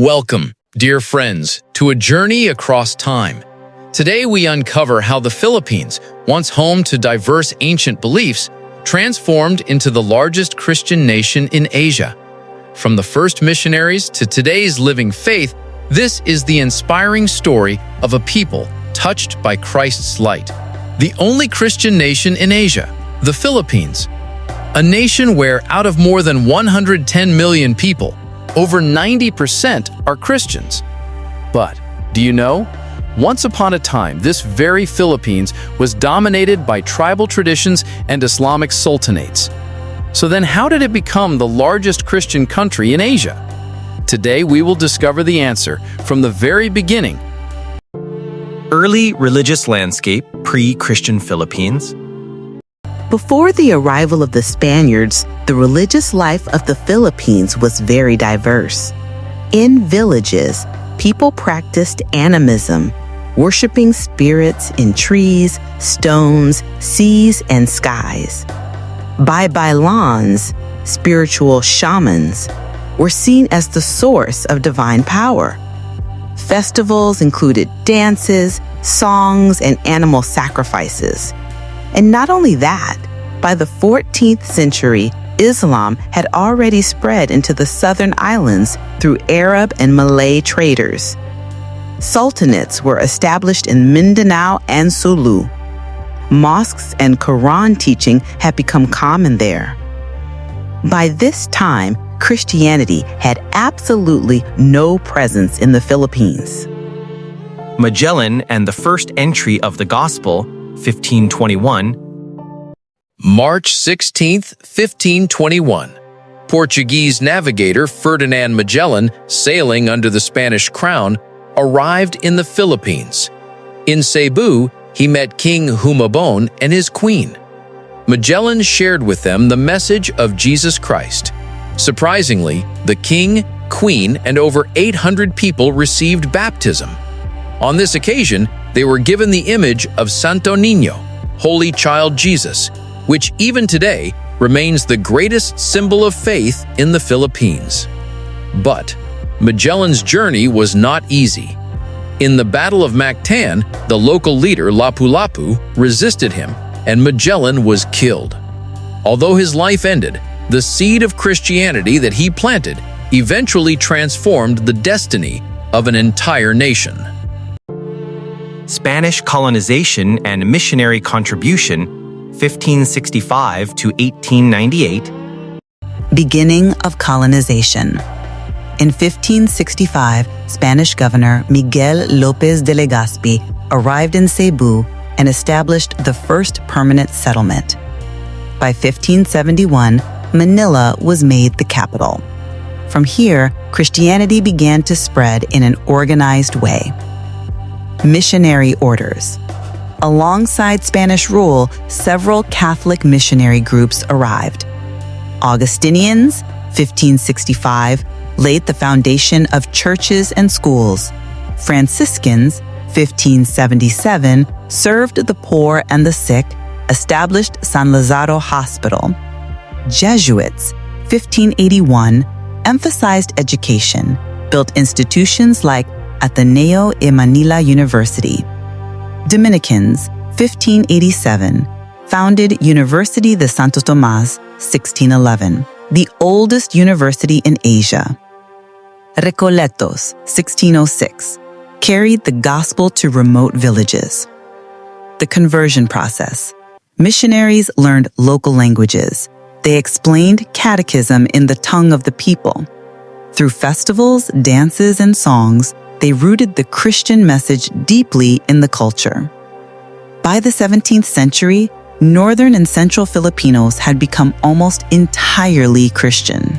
Welcome, dear friends, to a journey across time. Today we uncover how the Philippines, once home to diverse ancient beliefs, transformed into the largest Christian nation in Asia. From the first missionaries to today's living faith, this is the inspiring story of a people touched by Christ's light. The only Christian nation in Asia, the Philippines. A nation where, out of more than 110 million people, over 90% are Christians. But, do you know? Once upon a time, this very Philippines was dominated by tribal traditions and Islamic sultanates. So then how did it become the largest Christian country in Asia? Today we will discover the answer from the very beginning. Early religious landscape, pre-Christian Philippines. Before the arrival of the Spaniards, the religious life of the Philippines was very diverse. In villages, people practiced animism, worshiping spirits in trees, stones, seas, and skies. Baybaylons, spiritual shamans, were seen as the source of divine power. Festivals included dances, songs, and animal sacrifices. And not only that, by the 14th century, Islam had already spread into the southern islands through Arab and Malay traders. Sultanates were established in Mindanao and Sulu. Mosques and Quran teaching had become common there. By this time, Christianity had absolutely no presence in the Philippines. Magellan and the first entry of the Gospel, 1521. March 16, 1521. Portuguese navigator Ferdinand Magellan, sailing under the Spanish crown, arrived in the Philippines. In Cebu, he met King Humabon and his queen. Magellan shared with them the message of Jesus Christ. Surprisingly, the king, queen, and over 800 people received baptism. On this occasion, they were given the image of Santo Niño, Holy Child Jesus, which even today remains the greatest symbol of faith in the Philippines. But Magellan's journey was not easy. In the Battle of Mactan, the local leader Lapu-Lapu resisted him, and Magellan was killed. Although his life ended, the seed of Christianity that he planted eventually transformed the destiny of an entire nation. Spanish colonization and missionary contribution, 1565 to 1898. Beginning of colonization. In 1565, Spanish governor Miguel López de Legazpi arrived in Cebu and established the first permanent settlement. By 1571, Manila was made the capital. From here, Christianity began to spread in an organized way. Missionary orders. Alongside Spanish rule, several Catholic missionary groups arrived. Augustinians, 1565, laid the foundation of churches and schools. Franciscans, 1577, served the poor and the sick, established San Lazaro Hospital. Jesuits, 1581, emphasized education, built institutions like Ateneo y Manila University. Dominicans, 1587, founded University de Santo Tomas, 1611, the oldest university in Asia. Recoletos, 1606, carried the gospel to remote villages. The conversion process. Missionaries learned local languages. They explained catechism in the tongue of the people. Through festivals, dances, and songs, they rooted the Christian message deeply in the culture. By the 17th century, northern and central Filipinos had become almost entirely Christian.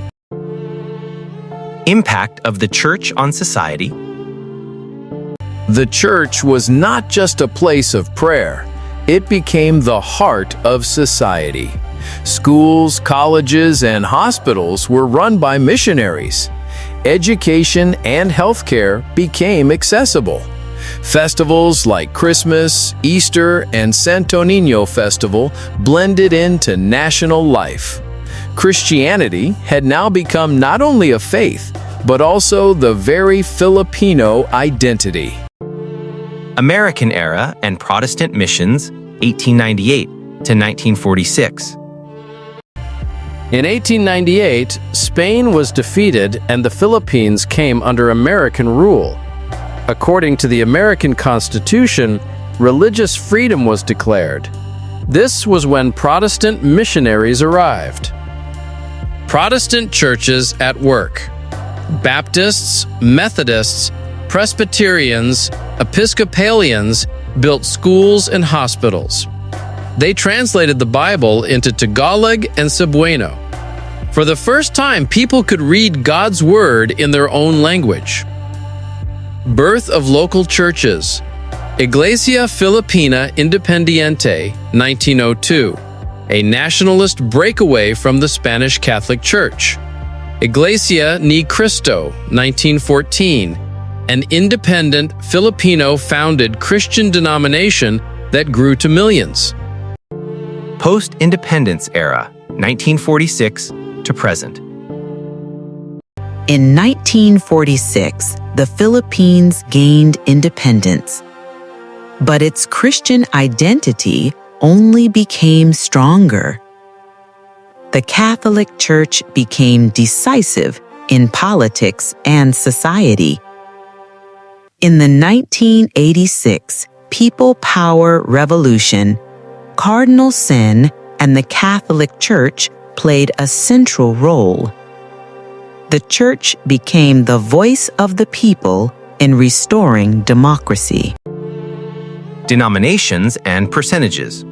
Impact of the Church on society. The church was not just a place of prayer. It became the heart of society. Schools, colleges, and hospitals were run by missionaries. Education and healthcare became accessible. Festivals like Christmas, Easter, and Santo Niño Festival blended into national life. Christianity had now become not only a faith, but also the very Filipino identity. American era and Protestant missions, 1898 to 1946. In 1898, Spain was defeated and the Philippines came under American rule. According to the American Constitution, religious freedom was declared. This was when Protestant missionaries arrived. Protestant churches at work. Baptists, Methodists, Presbyterians, Episcopalians built schools and hospitals. They translated the Bible into Tagalog and Cebuano. For the first time, people could read God's Word in their own language. Birth of local churches. Iglesia Filipina Independiente, 1902, a nationalist breakaway from the Spanish Catholic Church. Iglesia ni Cristo, 1914, an independent Filipino-founded Christian denomination that grew to millions. Post-independence era, 1946 to present. In 1946, the Philippines gained independence, but its Christian identity only became stronger. The Catholic Church became decisive in politics and society. In the 1986 People Power Revolution, cardinal sin and the Catholic Church played a central role. The Church became the voice of the people in restoring democracy. Denominations and percentages.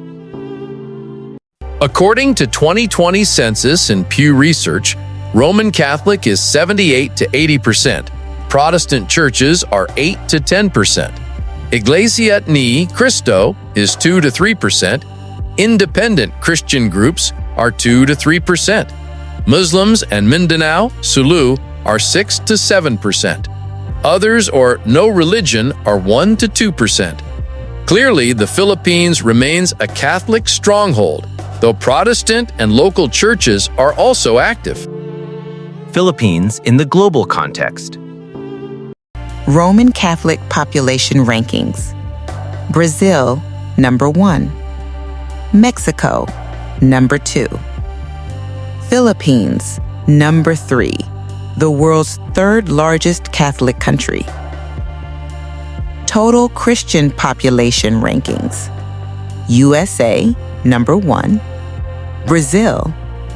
According to 2020 census and Pew Research, Roman Catholic is 78 to 80%. Protestant churches are 8 to 10%. Iglesia ni Cristo is 2 to 3%. Independent Christian groups are 2 to 3%. Muslims and Mindanao, Sulu are 6 to 7%. Others or no religion are 1 to 2%. Clearly, the Philippines remains a Catholic stronghold, though Protestant and local churches are also active. Philippines in the global context. Roman Catholic population rankings. Brazil, number 1. Mexico, number 2. Philippines, number 3, the world's third largest Catholic country. Total Christian population rankings. USA, number 1. Brazil,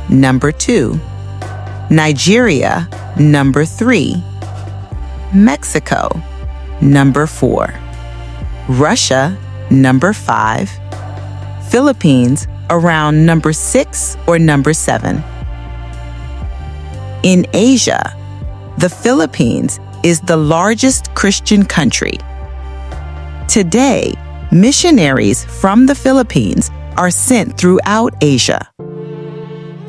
number 2. Nigeria, number 3. Mexico, number 4. Russia, number 5. Philippines, around number 6 or number 7. In Asia, the Philippines is the largest Christian country. Today, missionaries from the Philippines are sent throughout Asia.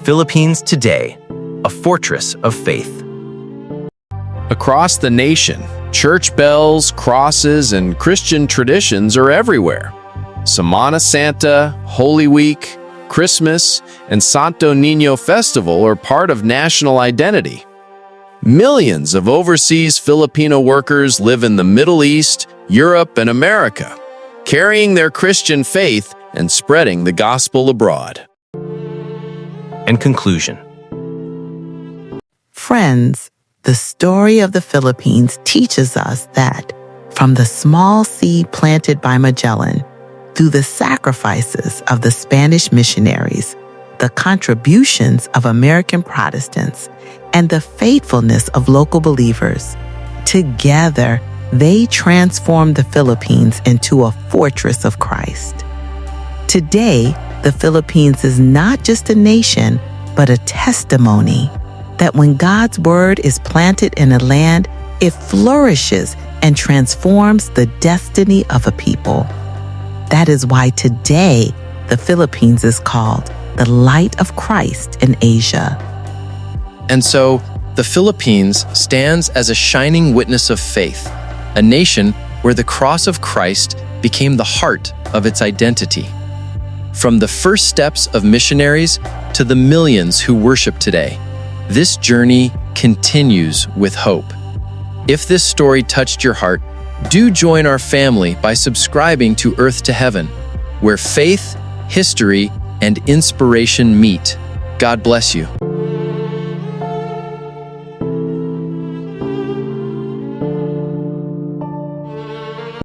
Philippines today, a fortress of faith. Across the nation, church bells, crosses, and Christian traditions are everywhere. Semana Santa, Holy Week, Christmas, and Santo Niño Festival are part of national identity. Millions of overseas Filipino workers live in the Middle East, Europe, and America, carrying their Christian faith and spreading the gospel abroad. And conclusion. Friends, the story of the Philippines teaches us that from the small seed planted by Magellan, through the sacrifices of the Spanish missionaries, the contributions of American Protestants, and the faithfulness of local believers, together they transformed the Philippines into a fortress of Christ. Today, the Philippines is not just a nation, but a testimony that when God's word is planted in a land, it flourishes and transforms the destiny of a people. That is why today the Philippines is called the light of Christ in Asia. And so, the Philippines stands as a shining witness of faith, a nation where the cross of Christ became the heart of its identity. From the first steps of missionaries to the millions who worship today, This journey continues with hope. If this story touched your heart, do join our family by subscribing to Earth to Heaven, where faith, history, and inspiration meet. God bless you.